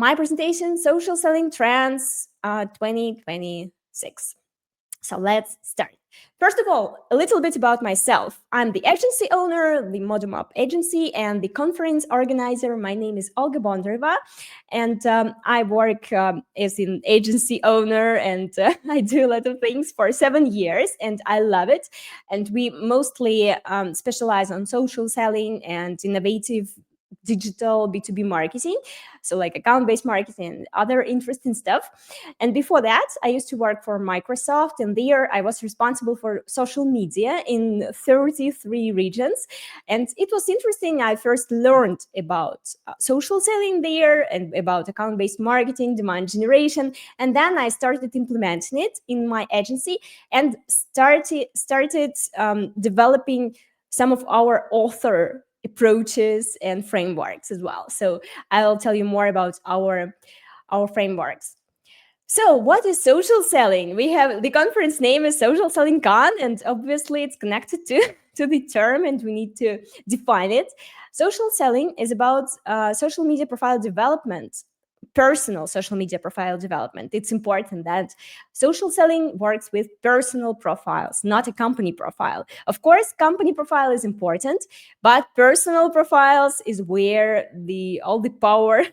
my presentation, Social Selling Trends 2026. So let's start. First of all, a little bit about myself. I'm the agency owner, the ModumUp agency, and the conference organizer. My name is Olga Bondareva, and I work as an agency owner, and I do a lot of things for 7 years, and I love it. And we mostly specialize on social selling and innovative digital B2B marketing, so like account-based marketing and other interesting stuff. And before that, I used to work for Microsoft, and there I was responsible for social media in 33 regions. And it was interesting. I first learned about social selling there and about account-based marketing, demand generation, and then I started implementing it in my agency and started developing some of our author approaches and frameworks as well. So I'll tell you more about our frameworks. So what is social selling? We have the conference name is Social Selling Con, and obviously it's connected to the term, and we need to define it. Social selling is about social media profile development, personal social media profile development. It's important that social selling works with personal profiles, not a company profile. Of course, company profile is important, but personal profiles is where all the power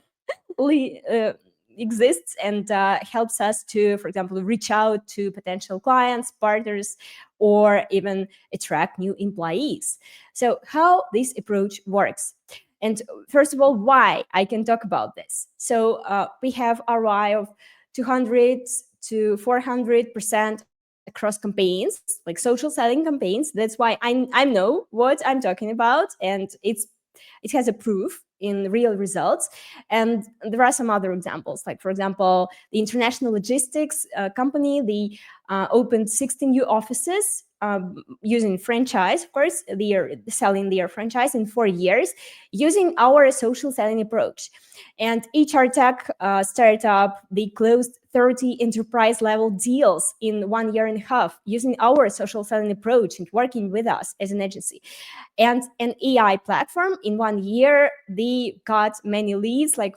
exists and helps us to, for example, reach out to potential clients, partners, or even attract new employees. So how this approach works. And first of all, why I can talk about this. So we have ROI of 200 to 400% across campaigns, like social selling campaigns. That's why I know what I'm talking about, and it has a proof in real results. And there are some other examples, like for example, the international logistics company, they opened 16 new offices using franchise. Of course, they are selling their franchise in 4 years using our social selling approach. And HR Tech startup, they closed 30 enterprise level deals in 1.5 years using our social selling approach and working with us as an agency. And an AI platform, in 1 year, they got many leads, like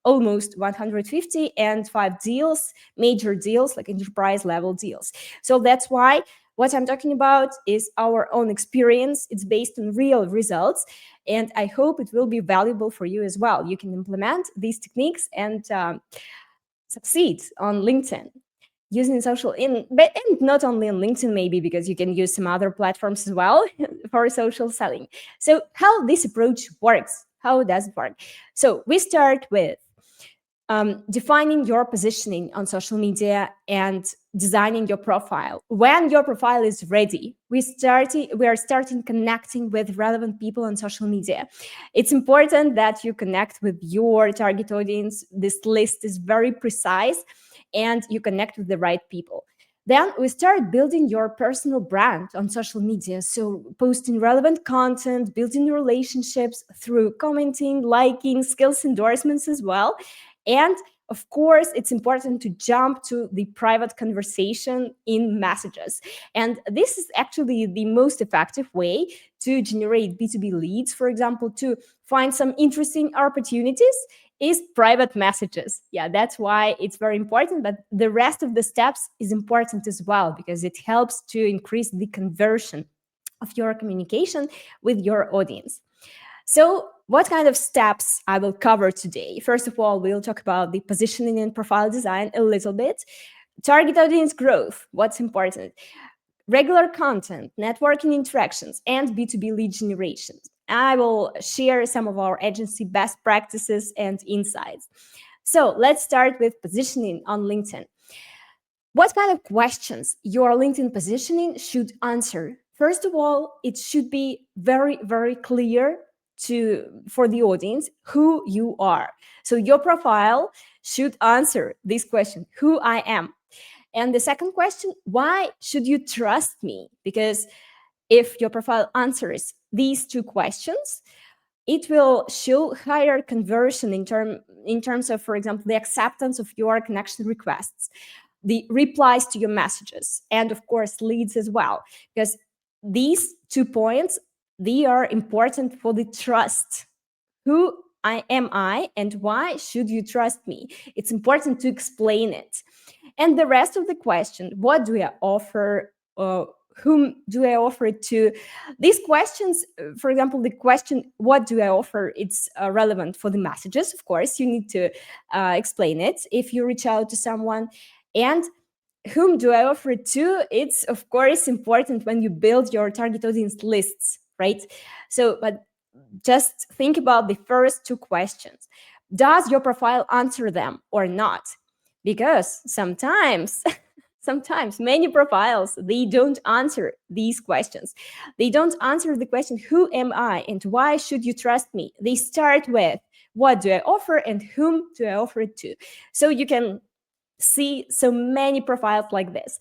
almost 150, and 5 deals, major deals, like enterprise level deals. So that's why what I'm talking about is our own experience. It's based on real results, and I hope it will be valuable for you as well. You can implement these techniques and succeed on LinkedIn using social, and not only on LinkedIn, maybe, because you can use some other platforms as well for social selling. So how this approach works, how does it work? So we start with defining your positioning on social media and designing your profile. When your profile is ready, we are starting connecting with relevant people on social media. It's important that you connect with your target audience. This list is very precise, and you connect with the right people. Then we start building your personal brand on social media. So posting relevant content, building relationships through commenting, liking, skills endorsements as well. And of course, it's important to jump to the private conversation in messages. And this is actually the most effective way to generate B2B leads, for example, to find some interesting opportunities is private messages. Yeah, that's why it's very important, but the rest of the steps is important as well, because it helps to increase the conversion of your communication with your audience. So what kind of steps I will cover today? First of all, we'll talk about the positioning and profile design a little bit. Target audience growth, what's important? Regular content, networking interactions, and B2B lead generation. I will share some of our agency best practices and insights. So let's start with positioning on LinkedIn. What kind of questions your LinkedIn positioning should answer? First of all, it should be very, very clear for the audience who you are. So your profile should answer this question, who I am. And the second question, why should you trust me? Because if your profile answers these 2 questions, it will show higher conversion in terms of, for example, the acceptance of your connection requests, the replies to your messages, and of course, leads as well. Because these 2 points, they are important for the trust. Who am I and why should you trust me? It's important to explain it. And the rest of the question, what do I offer? Whom do I offer it to? These questions, for example, the question, what do I offer? It's relevant for the messages. Of course, you need to explain it if you reach out to someone. And whom do I offer it to? It's, of course, important when you build your target audience lists, right? So, but just think about the first two questions. Does your profile answer them or not? Because sometimes sometimes many profiles, they don't answer these questions. They don't answer the question, who am I and why should you trust me? They start with, what do I offer and whom do I offer it to? So you can see so many profiles like this.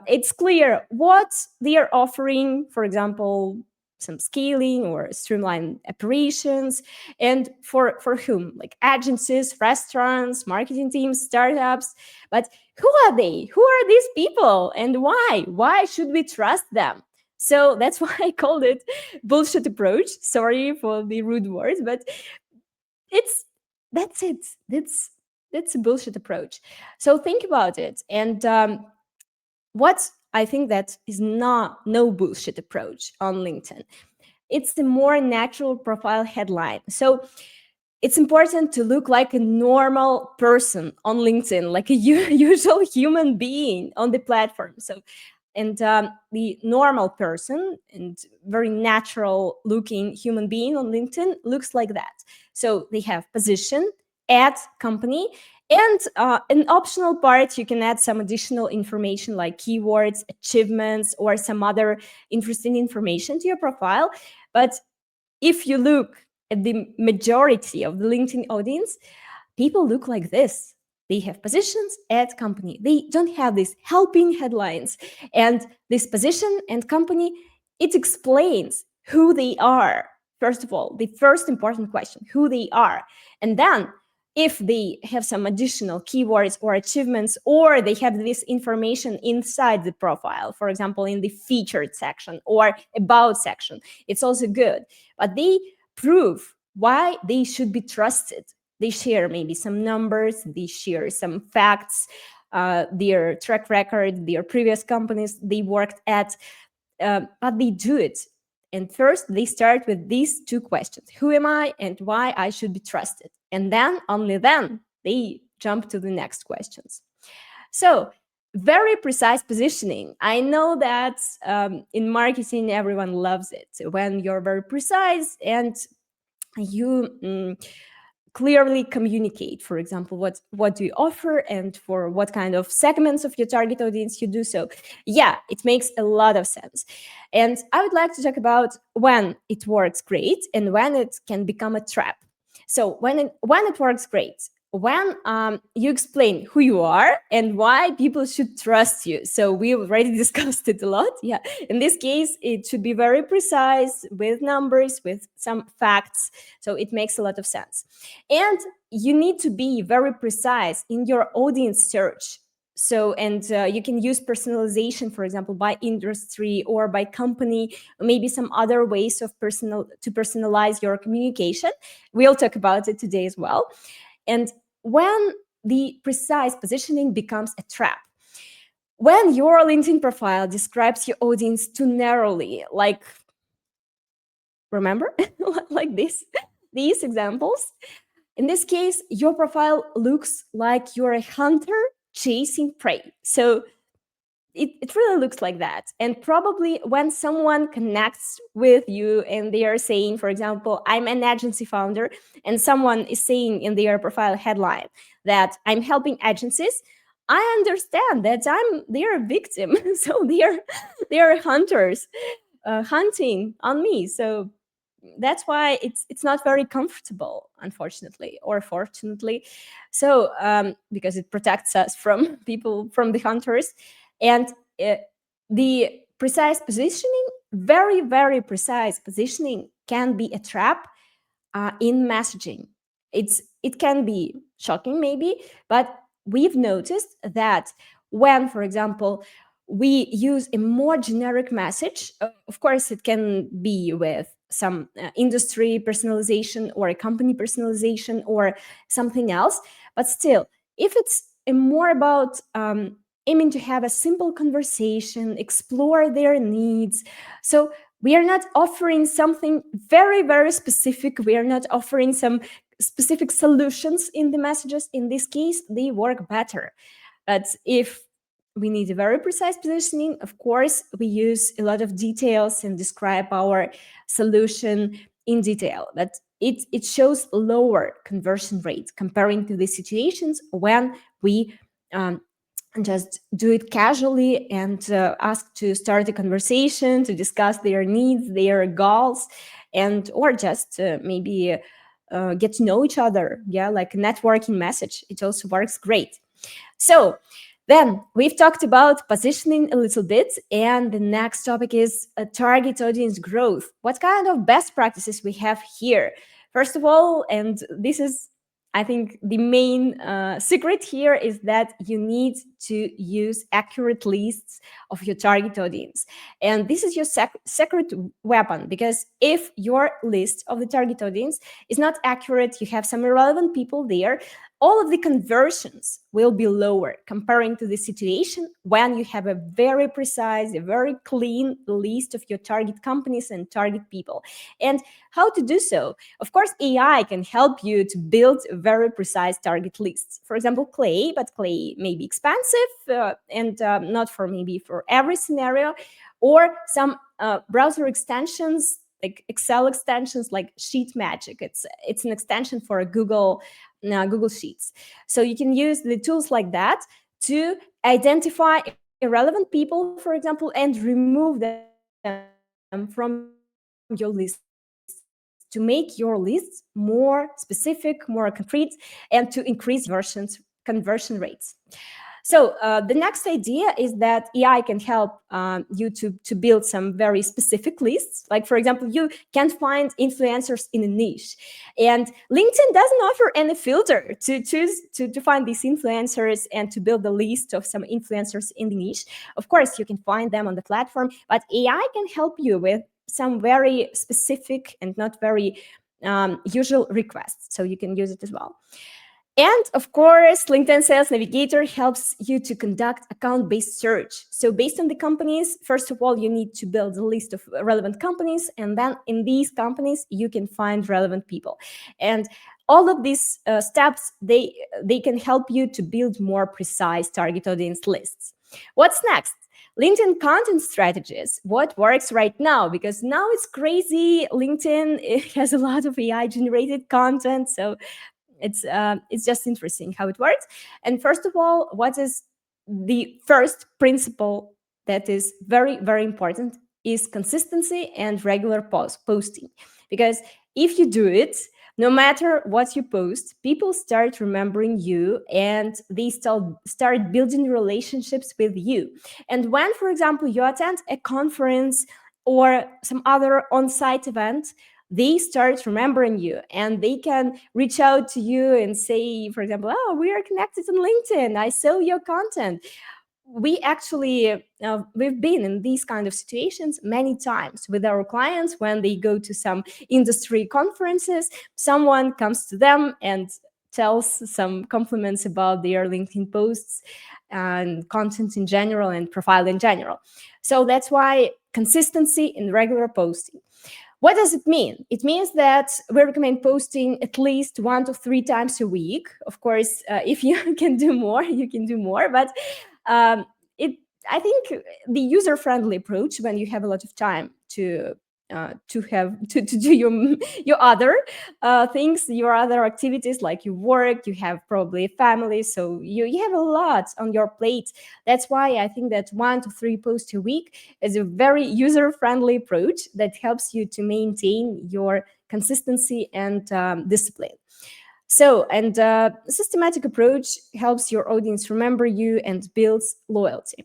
It's clear what they are offering, for example, some scaling or streamlined operations, and for whom, like agencies, restaurants, marketing teams, startups. But who are they? Who are these people and why should we trust them? So that's why I called it bullshit approach. Sorry for the rude words, but it's that's it. That's a bullshit approach. So think about it. And what I think that is not no bullshit approach on LinkedIn. It's the more natural profile headline. So it's important to look like a normal person on LinkedIn, like a usual human being on the platform. So, and the normal person and very natural looking human being on LinkedIn looks like that. So they have position, at company, and an optional part, you can add some additional information like keywords, achievements, or some other interesting information to your profile. But if you look at the majority of the LinkedIn audience, people look like this. They have positions at company. They don't have these helping headlines. And this position and company, it explains who they are. First of all, the first important question, who they are. And then if they have some additional keywords or achievements, or they have this information inside the profile, for example, in the featured section or about section, it's also good. But they prove why they should be trusted. They share maybe some numbers, they share some facts, their track record, their previous companies they worked at, but they do it. And first, they start with these two questions: who am I and why I should be trusted? And then, only then, they jump to the next questions. So, very precise positioning. I know that in marketing, everyone loves it when you're very precise and you clearly communicate, for example, what do you offer and for what kind of segments of your target audience you do so. Yeah, it makes a lot of sense. And I would like to talk about when it works great and when it can become a trap. So when it works great, when you explain who you are and why people should trust you. So we already discussed it a lot. Yeah, in this case, it should be very precise with numbers, with some facts. So it makes a lot of sense. And you need to be very precise in your audience search. So, and you can use personalization, for example, by industry or by company, maybe some other ways of personalize your communication. We'll talk about it today as well. And when the precise positioning becomes a trap, when your LinkedIn profile describes your audience too narrowly, like, remember, like these examples, in this case, your profile looks like you're a hunter chasing prey. So it really looks like that. And probably when someone connects with you and they are saying, for example, I'm an agency founder, and someone is saying in their profile headline that I'm helping agencies, I understand that they're a victim. So they are hunters hunting on me. So that's why it's not very comfortable, unfortunately or fortunately. So because it protects us from people, from the hunters. And the precise positioning, very, very precise positioning, can be a trap in messaging. It can be shocking maybe, but we've noticed that when, for example, we use a more generic message, of course it can be with some industry personalization or a company personalization or something else. But still, if it's more about aiming to have a simple conversation, explore their needs. So we are not offering something very, very specific. We are not offering some specific solutions in the messages. In this case, they work better. But if we need a very precise positioning, of course, we use a lot of details and describe our solution in detail. But it shows lower conversion rate comparing to the situations when we just do it casually and ask to start a conversation, to discuss their needs, their goals, and or just maybe get to know each other. Yeah, like a networking message. It also works great. So then we've talked about positioning a little bit, and the next topic is target audience growth. What kind of best practices we have here? First of all, and this is, I think, the main secret here is that you need to use accurate lists of your target audience. And this is your secret weapon, because if your list of the target audience is not accurate, you have some irrelevant people there, all of the conversions will be lower comparing to the situation when you have a very precise, a very clean list of your target companies and target people. And how to do so? Of course, AI can help you to build very precise target lists. For example, Clay, but Clay may be expensive and not for maybe for every scenario, or some browser extensions like Excel extensions like Sheet Magic. It's an extension for Google Sheets. So you can use the tools like that to identify irrelevant people, for example, and remove them from your lists to make your lists more specific, more concrete, and to increase conversion rates. So the next idea is that AI can help you to build some very specific lists. Like, for example, you can't find influencers in a niche. And LinkedIn doesn't offer any filter to choose to find these influencers and to build a list of some influencers in the niche. Of course, you can find them on the platform, but AI can help you with some very specific and not very usual requests. So you can use it as well. And of course, LinkedIn Sales Navigator helps you to conduct account-based search. So based on the companies, first of all, you need to build a list of relevant companies. And then in these companies, you can find relevant people. And all of these steps, they can help you to build more precise target audience lists. What's next? LinkedIn content strategies. What works right now? Because now it's crazy. LinkedIn, it has a lot of AI generated content. So it's just interesting how it works. And first of all, what is the first principle that is very, very important is consistency and regular posting. Because if you do it, no matter what you post, people start remembering you and they start building relationships with you. And when, for example, you attend a conference or some other on-site event, they start remembering you and they can reach out to you and say, for example, oh, we are connected on LinkedIn. I saw your content. We actually, we've been in these kind of situations many times with our clients. When they go to some industry conferences, someone comes to them and tells some compliments about their LinkedIn posts and content in general and profile in general. So that's why consistency in regular posting. What does it mean? It means that we recommend posting at least 1 to 3 times a week. Of course, if you can do more, you can do more. But it, I think, the user-friendly approach, when you have a lot of time to do your other things, your other activities, like you work, you have probably a family, so you have a lot on your plate. That's why I think that 1 to 3 posts a week is a very user-friendly approach that helps you to maintain your consistency and discipline. So, and systematic approach helps your audience remember you and builds loyalty.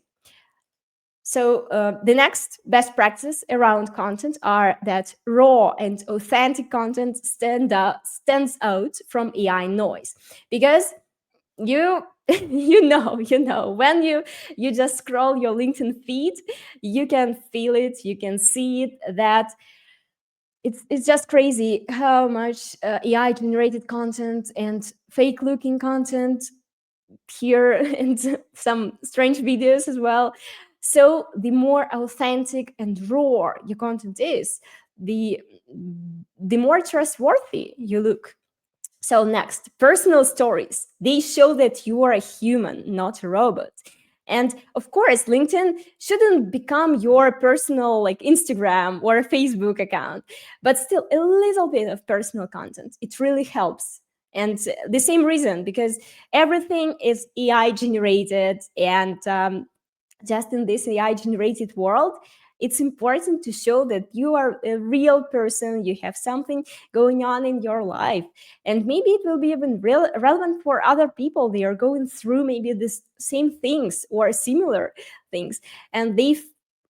So the next best practice around content are that raw and authentic content stands out from AI noise, because you you know when you just scroll your LinkedIn feed, you can feel it, you can see it, that it's just crazy how much AI generated content and fake looking content here and some strange videos as well. So the more authentic and raw your content is, the the more trustworthy you look. So next, personal stories. They show that you are a human, not a robot. And of course, LinkedIn shouldn't become your personal like Instagram or Facebook account, but still a little bit of personal content. It really helps. And the same reason, because everything is AI generated, and just in this AI generated world, it's important to show that you are a real person, you have something going on in your life. And maybe it will be even relevant for other people. They are going through maybe the same things or similar things, and they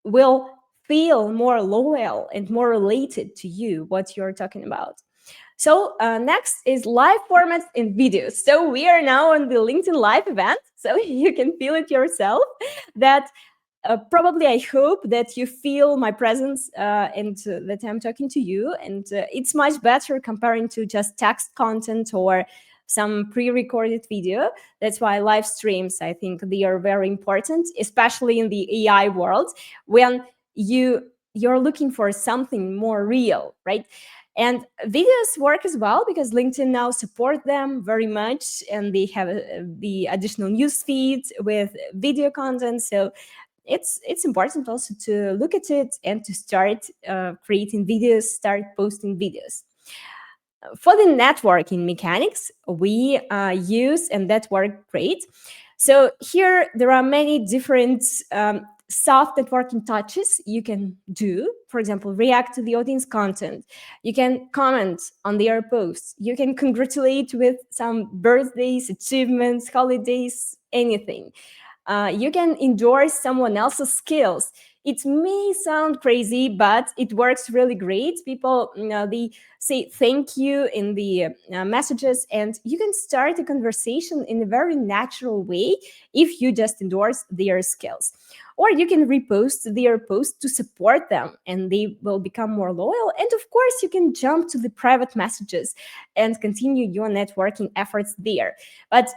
will feel more loyal and more related to you, what you're talking about. So next is live formats in videos. So we are now on the LinkedIn Live event, so you can feel it yourself that probably I hope that you feel my presence and that I'm talking to you. And it's much better comparing to just text content or some pre-recorded video. That's why live streams, I think they are very important, especially in the AI world, when you're looking for something more real, right? And videos work as well because LinkedIn now support them very much, and they have the additional news feeds with video content. So it's important also to look at it and to start creating videos, start posting videos. For the networking mechanics, we use, and that worked great. So here there are many different soft networking touches you can do. For example, react to the audience content. You can comment on their posts. You can congratulate with some birthdays, achievements, holidays, anything. You can endorse someone else's skills. It may sound crazy, but it works really great. People, they say thank you in the messages, and you can start a conversation in a very natural way if you just endorse their skills. Or you can repost their post to support them, and they will become more loyal. And of course, you can jump to the private messages and continue your networking efforts there. But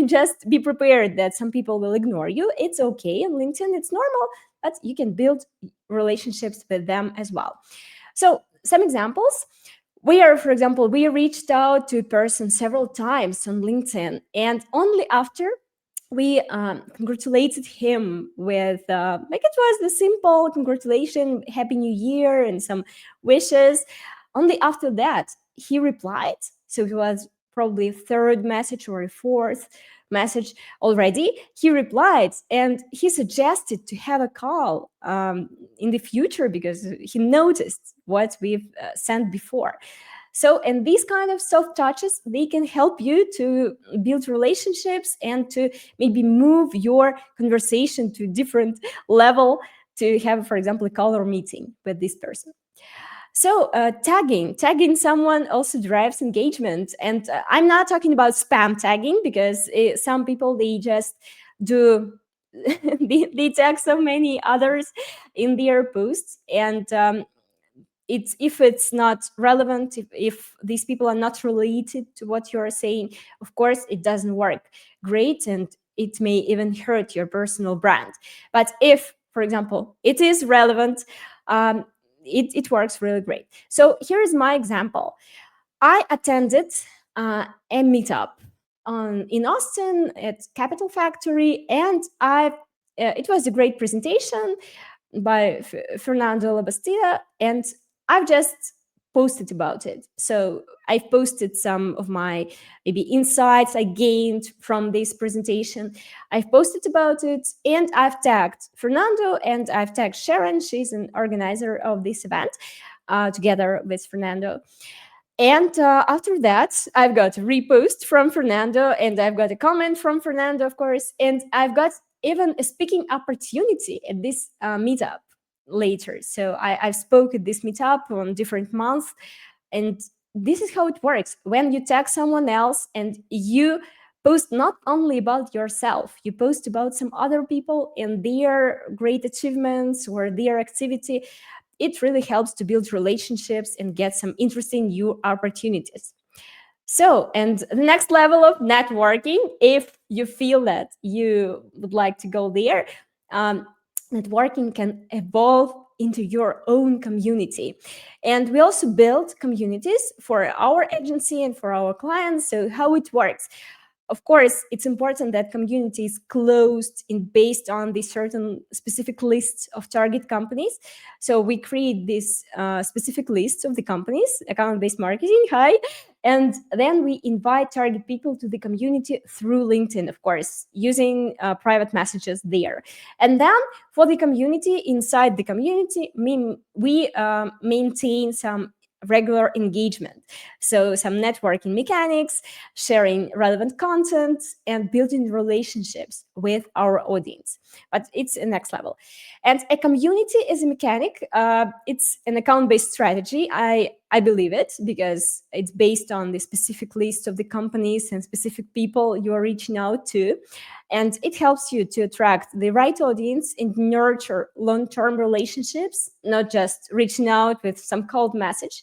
just be prepared that some people will ignore you. It's okay on LinkedIn, it's normal, but you can build relationships with them as well. So some examples. For example, we reached out to a person several times on LinkedIn, and only after we congratulated him with like it was the simple congratulation, happy new year, and some wishes. Only after that he replied. So he was probably a third message or a fourth message already. He replied, and he suggested to have a call in the future because he noticed what we've sent before. So, and these kind of soft touches, they can help you to build relationships and to maybe move your conversation to a different level, to have, for example, a call or meeting with this person. So tagging someone also drives engagement, and I'm not talking about spam tagging, because some people, they just do they tag so many others in their posts, and it's if it's not relevant, if these people are not related to what you're saying, of course it doesn't work great, and it may even hurt your personal brand. But if, for example, it is relevant, it works really great. So here is my example. I attended a meetup in Austin at Capital Factory, and it was a great presentation by Fernando Labastida, and I've just posted about it. So I've posted some of my maybe insights I gained from this presentation. I've posted about it, and I've tagged Fernando, and I've tagged Sharon. She's an organizer of this event, together with Fernando. And after that, I've got a repost from Fernando, and I've got a comment from Fernando, of course, and I've got even a speaking opportunity at this meetup later. So I've spoke at this meetup on different months, and this is how it works. When you tag someone else and you post not only about yourself, you post about some other people and their great achievements or their activity, it really helps to build relationships and get some interesting new opportunities. So, and the next level of networking, if you feel that you would like to go there, um, networking can evolve into your own community. And we also build communities for our agency and for our clients. So, how it works. Of course, it's important that community is closed and based on the certain specific lists of target companies. So we create this specific lists of the companies, account-based marketing, hi, and then we invite target people to the community through LinkedIn, of course, using private messages there. And then for the community, inside the community, we maintain some regular engagement. So some networking mechanics, sharing relevant content, and building relationships with our audience. But it's a next level. And a community is a mechanic. It's an account-based strategy. I believe it because it's based on the specific list of the companies and specific people you are reaching out to. And it helps you to attract the right audience and nurture long-term relationships, not just reaching out with some cold message.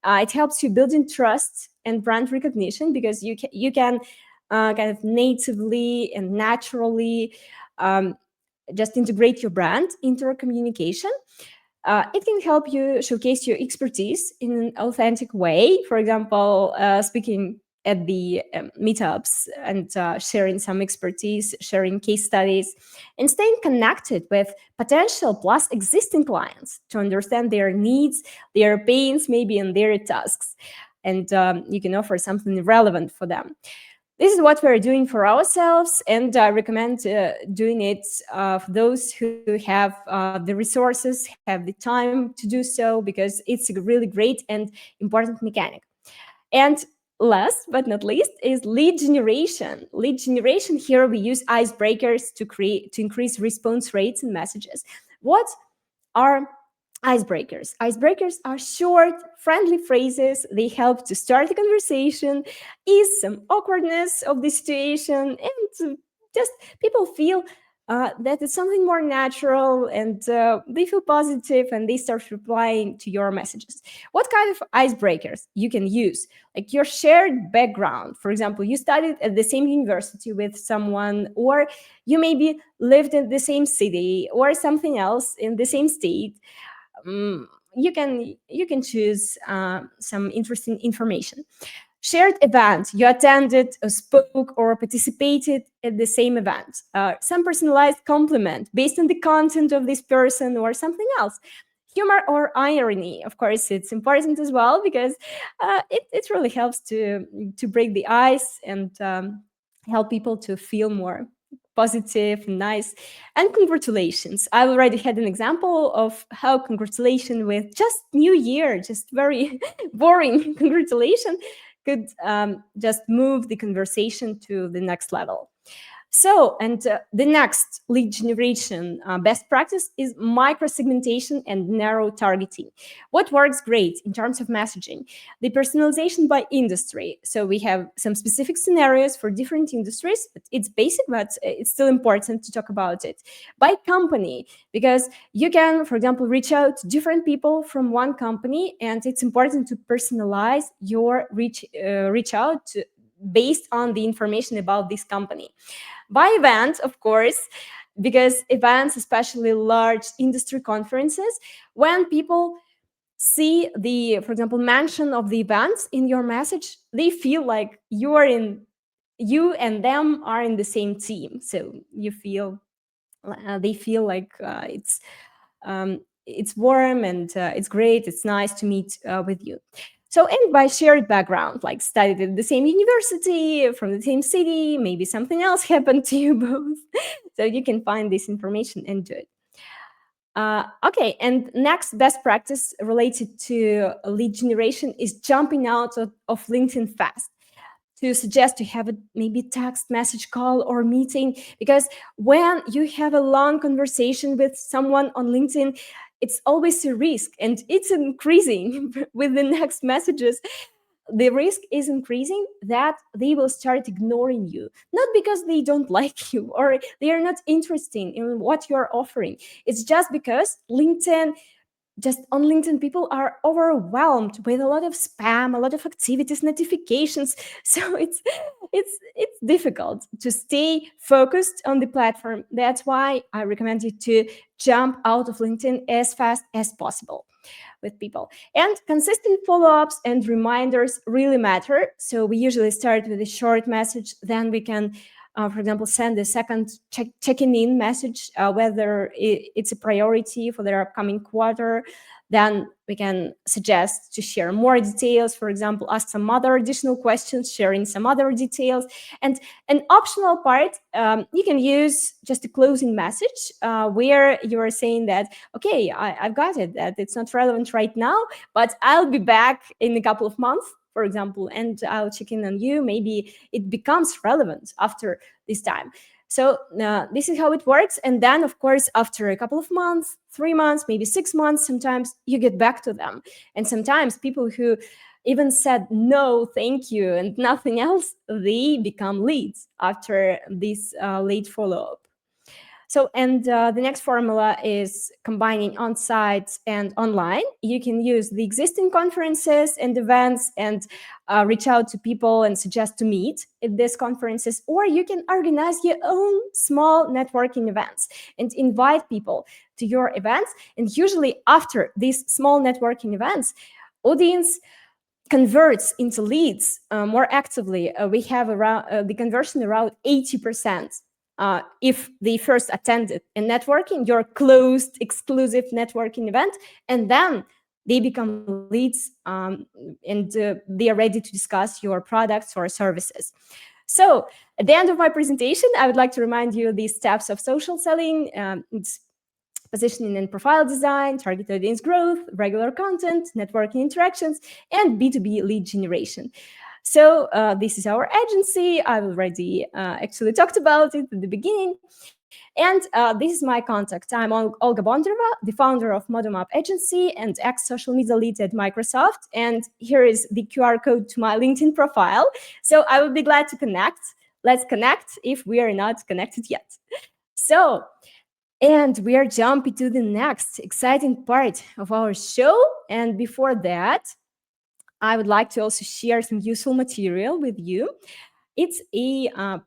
It helps you building trust and brand recognition because you can kind of natively and naturally just integrate your brand into your communication. It can help you showcase your expertise in an authentic way. For example, speaking at the meetups and sharing some expertise, sharing case studies, and staying connected with potential plus existing clients to understand their needs, their pains, maybe, and their tasks. And you can offer something relevant for them. This is what we're doing for ourselves, and I recommend doing it for those who have the resources, have the time to do so, because it's a really great and important mechanic. And last but not least is lead generation. Lead generation, here we use icebreakers to increase response rates and messages. What are icebreakers? Icebreakers are short, friendly phrases. They help to start the conversation, ease some awkwardness of the situation, and just people feel that it's something more natural, and they feel positive and they start replying to your messages. What kind of icebreakers you can use? Like your shared background. For example, you studied at the same university with someone, or you maybe lived in the same city or something else in the same state. You can choose some interesting information. Shared event, you attended or spoke or participated at the same event. Some personalized compliment based on the content of this person or something else. Humor or irony, of course, it's important as well, because it really helps to break the ice and help people to feel more positive and nice. And congratulations, I already had an example of how congratulation with just new year, just very boring congratulation, could just move the conversation to the next level. So, and the next lead generation best practice is micro-segmentation and narrow targeting. What works great in terms of messaging? The personalization by industry. So we have some specific scenarios for different industries. It's basic, but it's still important to talk about it. By company, because you can, for example, reach out to different people from one company, and it's important to personalize your reach out based on the information about this company. By event, of course, because events, especially large industry conferences, when people see the, for example, mention of the events in your message, they feel like you and them are in the same team. So you feel, they feel like it's warm and it's great. It's nice to meet with you. So, and by shared background, like studied at the same university, from the same city, maybe something else happened to you both. So you can find this information and do it. Okay, and next best practice related to lead generation is jumping out of LinkedIn fast. To suggest to have a maybe text message, call, or meeting, because when you have a long conversation with someone on LinkedIn, it's always a risk, and it's increasing with the next messages. The risk is increasing that they will start ignoring you, not because they don't like you or they are not interested in what you're offering. It's just because LinkedIn just on LinkedIn, people are overwhelmed with a lot of spam, a lot of activities, notifications. So it's difficult to stay focused on the platform. That's why I recommend you to jump out of LinkedIn as fast as possible with people. And consistent follow-ups and reminders really matter. So we usually start with a short message, then we can for example, send a second checking in message, whether it's a priority for their upcoming quarter. Then we can suggest to share more details, for example, ask some other additional questions, sharing some other details. And an optional part, you can use just a closing message where you're saying that, okay, I've got it, that it's not relevant right now, but I'll be back in a couple of months, for example, and I'll check in on you. Maybe it becomes relevant after this time. So this is how it works. And then, of course, after a couple of months, 3 months, maybe 6 months, sometimes you get back to them. And sometimes people who even said no, thank you, and nothing else, they become leads after this late follow-up. So, and the next formula is combining on-site and online. You can use the existing conferences and events and reach out to people and suggest to meet at these conferences, or you can organize your own small networking events and invite people to your events. And usually after these small networking events, audience converts into leads more actively. We have around the conversion around 80%. If they first attended a networking, your closed exclusive networking event, and then they become leads and they are ready to discuss your products or services. So at the end of my presentation, I would like to remind you these steps of social selling. It's positioning and profile design, target audience growth, regular content, networking interactions, and B2B lead generation. So this is our agency. I already actually talked about it at the beginning. And this is my contact. I'm Olga Bondareva, the founder of ModumUp agency and ex-social media lead at Microsoft. And here is the QR code to my LinkedIn profile. So I would be glad to connect. Let's connect if we are not connected yet. So, and we are jumping to the next exciting part of our show. And before that, I would like to also share some useful material with you. It's a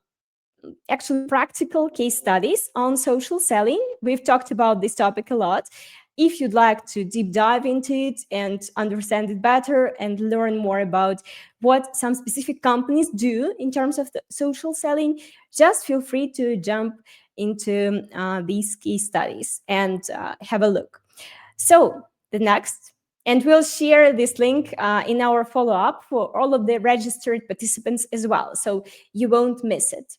actually practical case studies on social selling. We've talked about this topic a lot. If you'd like to deep dive into it and understand it better and learn more about what some specific companies do in terms of the social selling, just feel free to jump into these case studies and have a look. So the next, and we'll share this link in our follow-up for all of the registered participants as well, so you won't miss it.